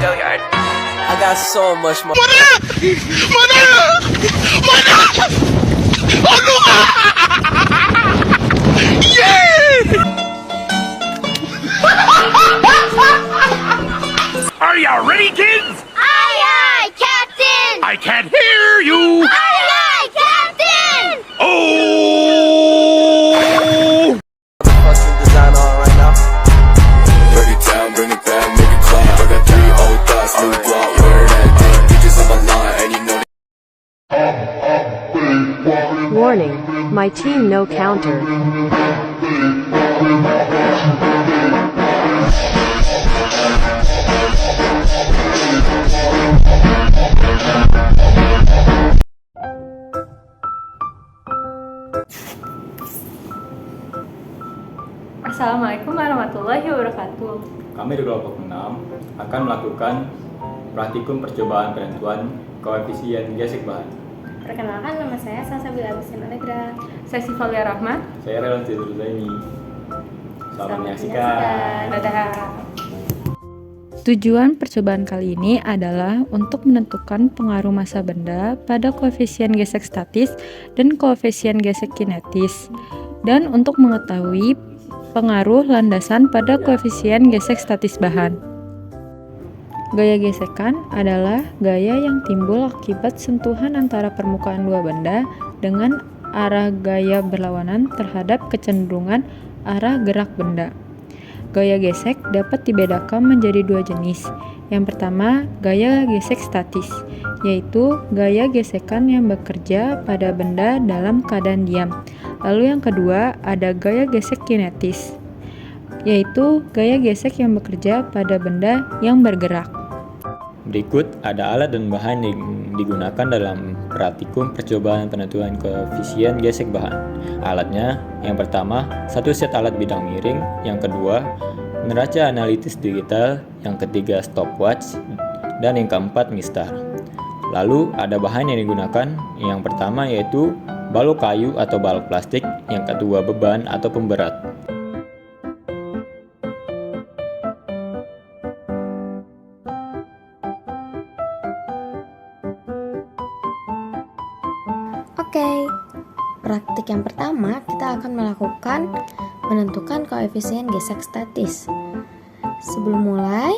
Gilliard. I got so much more. Are you ready, kids? Aye, aye, Captain! I can't hear you. Aye, aye, Captain! Oh! Fucking design on right now. Break it down, bring it back, make it clap. I got 3 old thoughts, new block, where that thing. Bitches on my line, and you know Warning, my team no counter. Assalamualaikum warahmatullahi wabarakatuh. Kami di kelompok 6 akan melakukan praktikum percobaan penentuan koefisien gesek bahan. Perkenalkan, nama saya Salsabila Agustin Allegra. Saya Sivalia Rahmat. Saya Relon Tidurzaini. Selamat menyaksikan. Dadah. Tujuan percobaan kali ini adalah untuk menentukan pengaruh massa benda pada koefisien gesek statis dan koefisien gesek kinetis, dan untuk mengetahui pengaruh landasan pada koefisien gesek statis bahan. Gaya gesekan adalah gaya yang timbul akibat sentuhan antara permukaan dua benda dengan arah gaya berlawanan terhadap kecenderungan arah gerak benda. Gaya gesek dapat dibedakan menjadi dua jenis. Yang pertama, gaya gesek statis, yaitu gaya gesekan yang bekerja pada benda dalam keadaan diam. Lalu yang kedua, ada gaya gesek kinetis, yaitu gaya gesek yang bekerja pada benda yang bergerak. Berikut ada alat dan bahan yang digunakan dalam praktikum percobaan penentuan koefisien gesek bahan. Alatnya, yang pertama, satu set alat bidang miring, yang kedua, neraca analitis digital, yang ketiga stopwatch, dan yang keempat mistar. Lalu ada bahan yang digunakan, yang pertama yaitu balok kayu atau balok plastik, yang kedua beban atau pemberat. Oke, praktik yang pertama kita akan melakukan menentukan koefisien gesek statis. Sebelum mulai,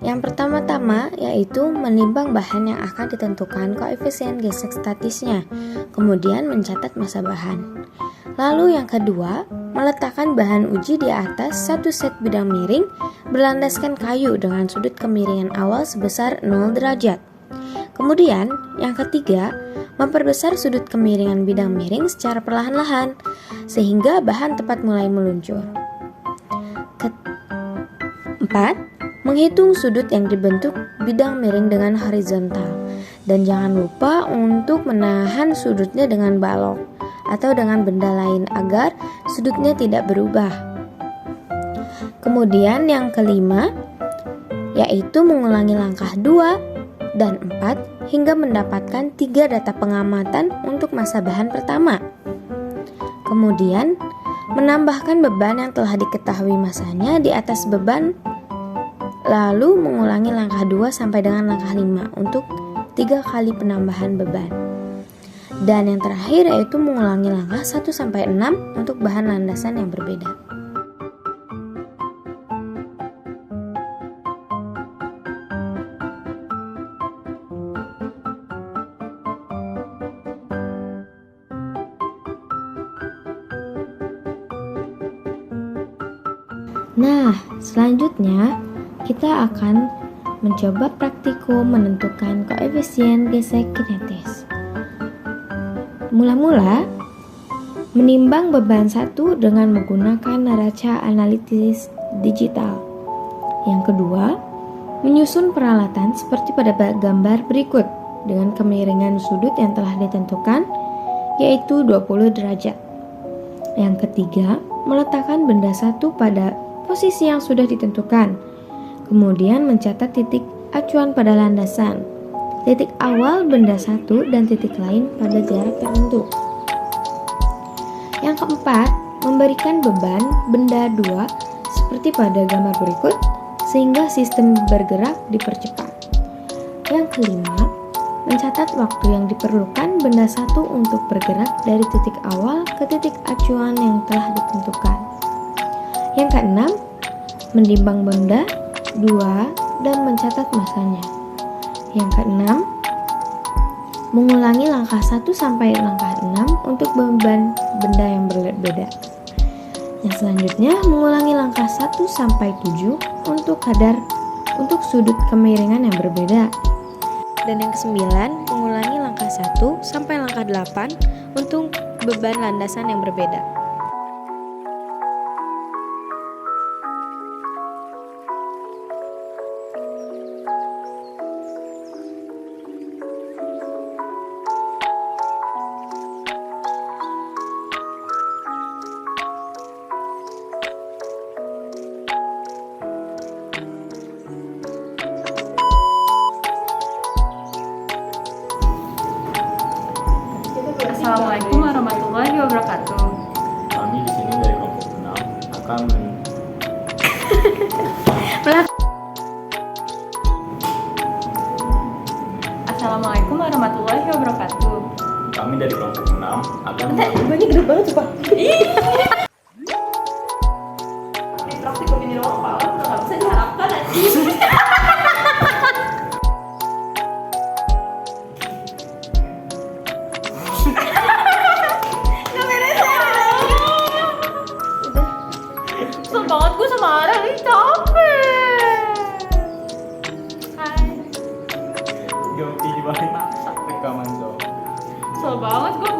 yang pertama-tama yaitu menimbang bahan yang akan ditentukan koefisien gesek statisnya, kemudian mencatat massa bahan. Lalu yang kedua, meletakkan bahan uji di atas satu set bidang miring berlandaskan kayu dengan sudut kemiringan awal sebesar 0 derajat. Kemudian, yang ketiga, memperbesar sudut kemiringan bidang miring secara perlahan-lahan sehingga bahan tepat mulai meluncur. Keempat, menghitung sudut yang dibentuk bidang miring dengan horizontal, dan jangan lupa untuk menahan sudutnya dengan balok atau dengan benda lain agar sudutnya tidak berubah. Kemudian yang kelima, yaitu mengulangi langkah 2 dan 4 hingga mendapatkan 3 data pengamatan untuk massa bahan pertama. Kemudian, menambahkan beban yang telah diketahui massanya di atas beban, lalu mengulangi langkah 2 sampai dengan langkah 5 untuk 3 kali penambahan beban. Dan yang terakhir yaitu mengulangi langkah 1 sampai 6 untuk bahan landasan yang berbeda. Nah, selanjutnya kita akan mencoba praktikum menentukan koefisien gesek kinetis. Mula-mula, menimbang beban 1 dengan menggunakan neraca analitis digital. Yang kedua, menyusun peralatan seperti pada gambar berikut dengan kemiringan sudut yang telah ditentukan, yaitu 20 derajat. Yang ketiga, meletakkan benda 1 pada posisi yang sudah ditentukan, kemudian mencatat titik acuan pada landasan, titik awal benda 1 dan titik lain pada jarak tertentu. Yang keempat, memberikan beban benda 2 seperti pada gambar berikut, sehingga sistem bergerak dipercepat. Yang kelima, mencatat waktu yang diperlukan benda satu untuk bergerak dari titik awal ke titik acuan yang telah ditentukan. Yang keenam, menimbang benda 2 dan mencatat masanya. Yang keenam, mengulangi langkah 1 sampai langkah 6 untuk beban benda yang berbeda. Yang selanjutnya, mengulangi langkah 1 sampai 7 untuk sudut kemiringan yang berbeda. Dan yang kesembilan, mengulangi langkah 1 sampai langkah 8 untuk beban landasan yang berbeda. Assalamualaikum warahmatullahi wabarakatuh. Kami di sini dari kelompok 6 akan Assalamualaikum warahmatullahi wabarakatuh. kami dari kelompok 6 akan Banyak gede banget coba. Di praktikum ini doang Pak, nggak bisa diharapkan anjing. Kesel banget gue sama Ara, ini capek. Hai. ganti di balik rekaman dong. Kesel banget gue